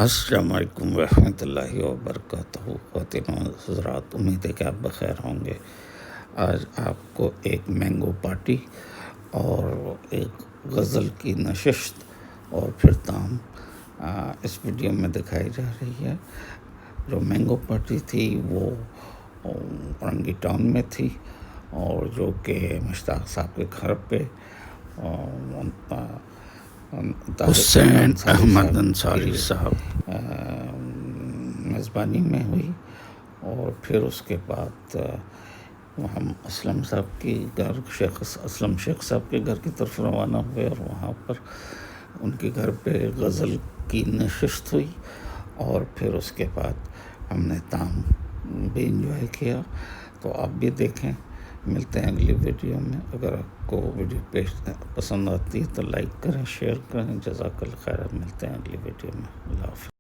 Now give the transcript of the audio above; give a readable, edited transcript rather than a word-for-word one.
السلام علیکم ورحمۃ اللہ وبرکاتہ۔ خواتین و حضرات، امید ہے کہ آپ بخیر ہوں گے۔ آج آپ کو ایک مینگو پارٹی اور ایک غزل کی نشست اور پھر تام اس ویڈیو میں دکھائی جا رہی ہے۔ جو مینگو پارٹی تھی وہ رنگی ٹاؤن میں تھی، اور جو کہ مشتاق صاحب کے گھر پہ حسین احمد انصاری صاحب میزبانی میں ہوئی، اور پھر اس کے بعد ہم اسلم صاحب کی گھر، اسلم شیخ صاحب کے گھر کی طرف روانہ ہوئے، اور وہاں پر ان کے گھر پہ غزل کی نشست ہوئی، اور پھر اس کے بعد ہم نے تام بھی انجوائے کیا۔ تو آپ بھی دیکھیں۔ ملتے ہیں اگلی ویڈیو میں۔ اگر آپ کو ویڈیو پسند آتی ہے تو لائک کریں، شیئر کریں۔ جزاک اللہ خیر۔ ملتے ہیں اگلی ویڈیو میں۔ اللہ حافظ۔